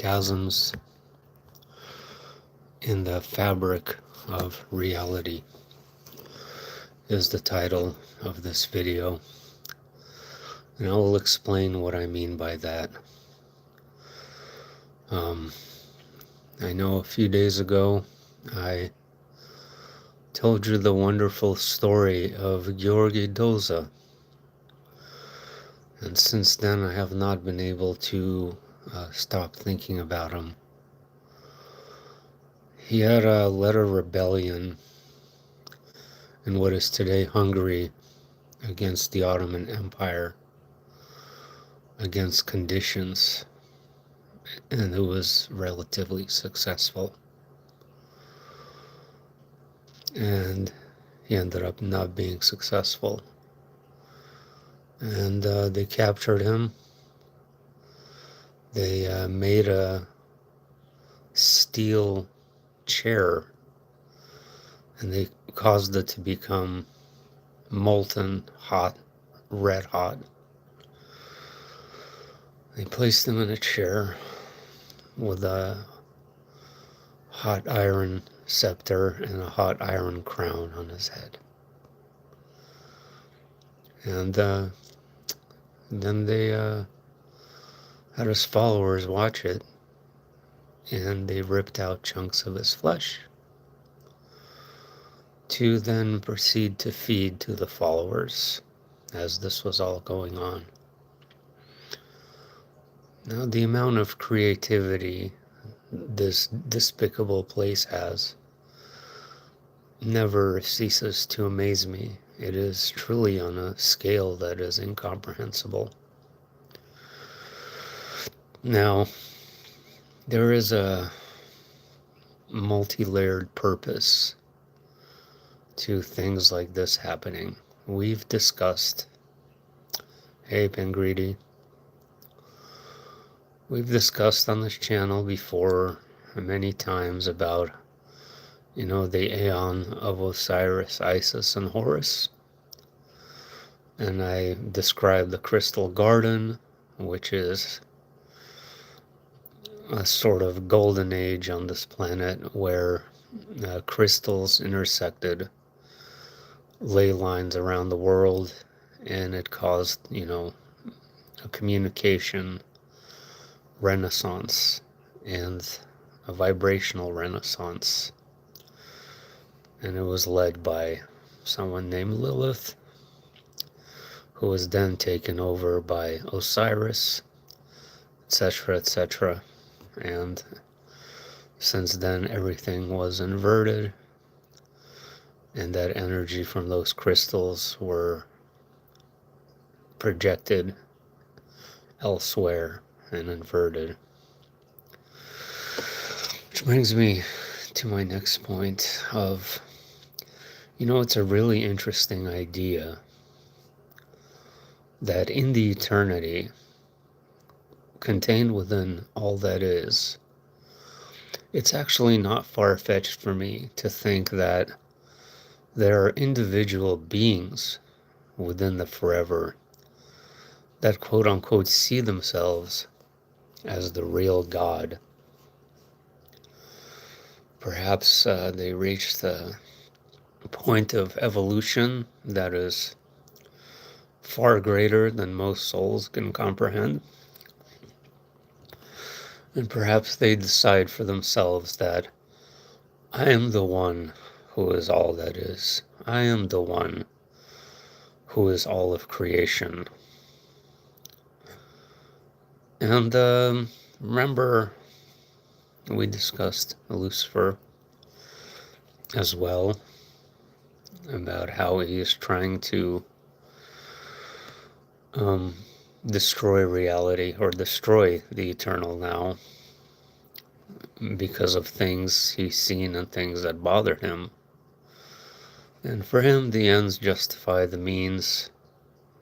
Chasms in the Fabric of Reality is the title of this video, and I will explain what I mean by that. I know a few days ago I told you the wonderful story of Georgi Doza, and since then I have not been able to stop thinking about him. He had led a rebellion in what is today Hungary against the Ottoman Empire, against conditions, and it was relatively successful. And he ended up not being successful. And they captured him. They made a steel chair, and they caused it to become molten hot, red hot. They placed him in a chair with a hot iron scepter and a hot iron crown on his head. And then they had his followers watch it, and they ripped out chunks of his flesh to then proceed to feed to the followers as this was all going on. Now, the amount of creativity this despicable place has never ceases to amaze me. It is truly on a scale that is incomprehensible. Now, there is a multi-layered purpose to things like this happening. We've discussed, hey Pengreedy, we've discussed on this channel before many times about, the Aeon of Osiris, Isis, and Horus. And I described the Crystal Garden, which is a sort of golden age on this planet where crystals intersected ley lines around the world, and it caused, a communication renaissance and a vibrational renaissance. And it was led by someone named Lilith, who was then taken over by Osiris, etc., etc. And since then, everything was inverted, and that energy from those crystals were projected elsewhere and inverted. Which brings me to my next point of, it's a really interesting idea that in the eternity, contained within all that is, it's actually not far-fetched for me to think that there are individual beings within the forever that quote-unquote see themselves as the real God. Perhaps they reached the point of evolution that is far greater than most souls can comprehend. And perhaps they decide for themselves that I am the one who is all that is. I am the one who is all of creation. And remember, we discussed Lucifer as well, about how he is trying to destroy reality, or destroy the eternal now, because of things he's seen and things that bothered him. And for him, the ends justify the means,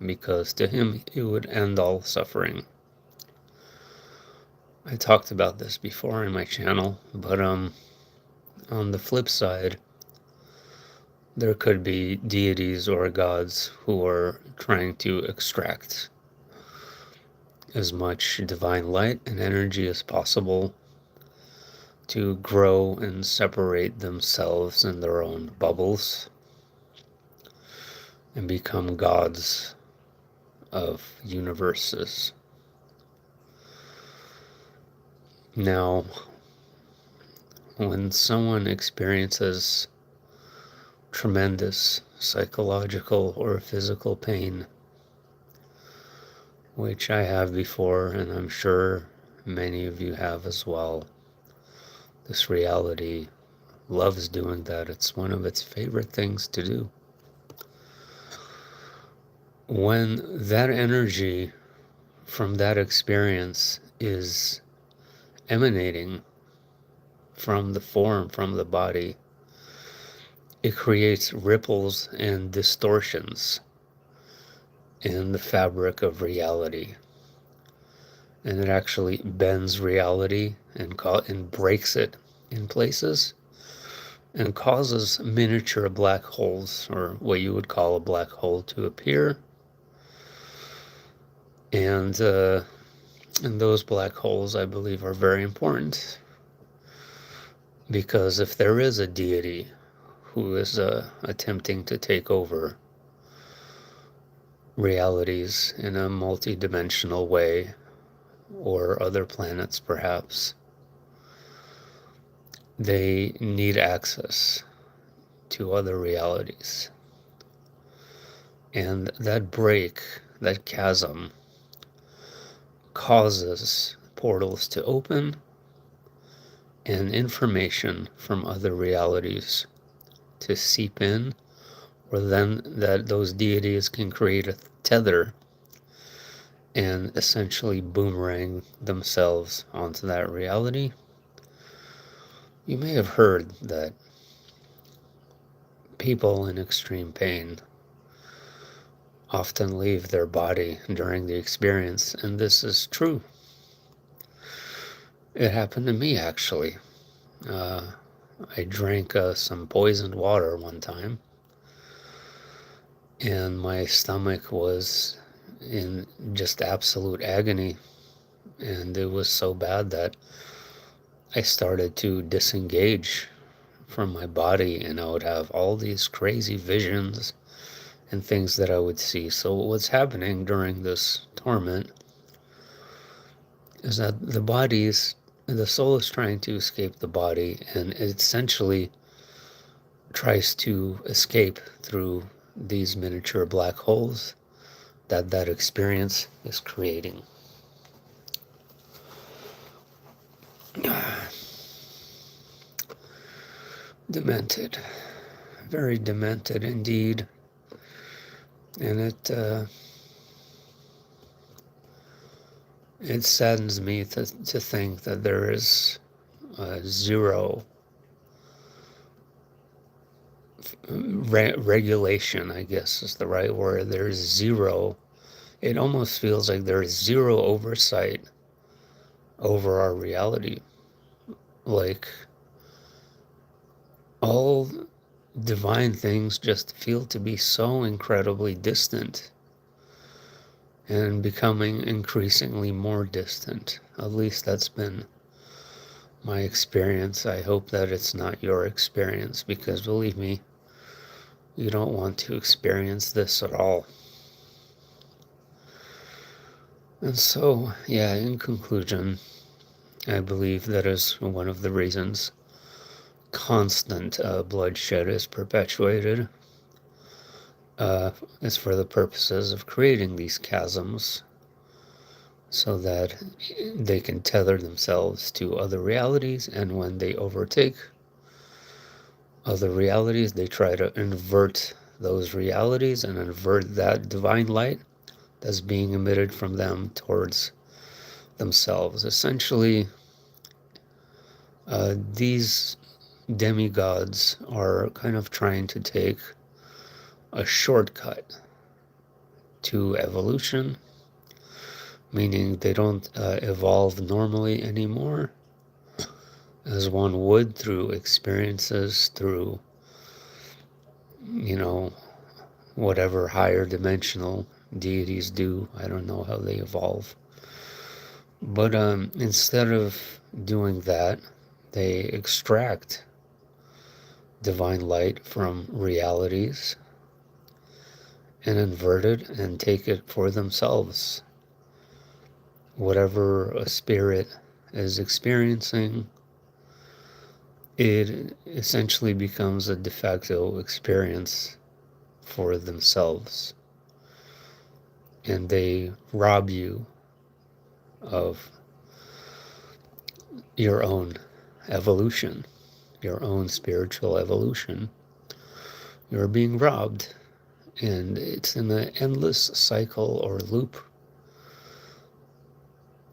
because to him, it would end all suffering. I talked about this before in my channel, but on the flip side, there could be deities or gods who are trying to extract as much divine light and energy as possible to grow and separate themselves in their own bubbles and become gods of universes. Now, when someone experiences tremendous psychological or physical pain, which I have before, and I'm sure many of you have as well, this reality loves doing that. It's one of its favorite things to do. When that energy from that experience is emanating from the form, from the body, it creates ripples and distortions in the fabric of reality. And it actually bends reality and breaks it in places and causes miniature black holes, or what you would call a black hole, to appear. And those black holes, I believe, are very important, because if there is a deity who is attempting to take over realities in a multi-dimensional way, or other planets perhaps, they need access to other realities. And that break, that chasm, causes portals to open and information from other realities to seep in, or then that those deities can create a tether and essentially boomerang themselves onto that reality. You may have heard that people in extreme pain often leave their body during the experience, and this is true. It happened to me, actually. I drank some poisoned water one time, and my stomach was in just absolute agony, and it was so bad that I started to disengage from my body, and I would have all these crazy visions and things that I would see. So what's happening during this torment is that the soul is trying to escape the body, and it essentially tries to escape through these miniature black holes that experience is creating. Demented. Very demented indeed. And it saddens me to think that there is zero regulation, I guess is the right word. There's zero, it almost feels like there's zero oversight over our reality. Like, all divine things just feel to be so incredibly distant and becoming increasingly more distant. At least that's been my experience. I hope that it's not your experience, because believe me, you don't want to experience this at all. And so, yeah, in conclusion, I believe that is one of the reasons constant bloodshed is perpetuated. Is for the purposes of creating these chasms so that they can tether themselves to other realities, and when they overtake other realities, they try to invert those realities and invert that divine light that's being emitted from them towards themselves. Essentially, these demigods are kind of trying to take a shortcut to evolution, meaning they don't evolve normally anymore as one would through experiences, through, whatever higher dimensional deities do. I don't know how they evolve. But instead of doing that, they extract divine light from realities and invert it and take it for themselves. Whatever a spirit is experiencing, it essentially becomes a de facto experience for themselves. And they rob you of your own evolution, your own spiritual evolution. You're being robbed, and it's in an endless cycle or loop.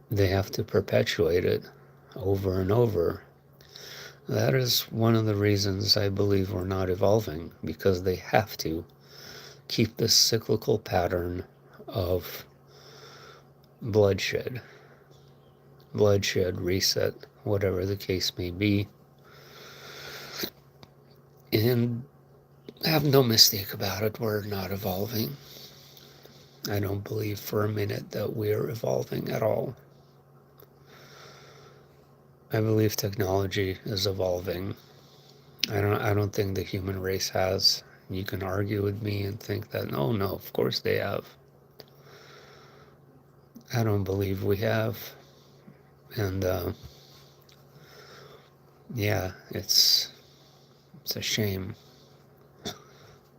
They have to perpetuate it over and over. That is one of the reasons I believe we're not evolving, because they have to keep this cyclical pattern of bloodshed, reset, whatever the case may be. And have no mistake about it, we're not evolving. I don't believe for a minute that we're evolving at all. I believe technology is evolving. I don't think the human race has. You can argue with me and think that, oh no, of course they have. I don't believe we have. And yeah, it's a shame.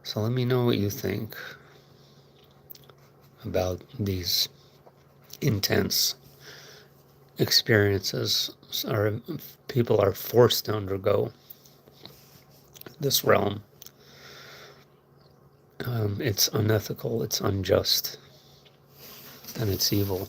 So let me know what you think about these intense experiences people are forced to undergo this realm. It's unethical, it's unjust, and it's evil.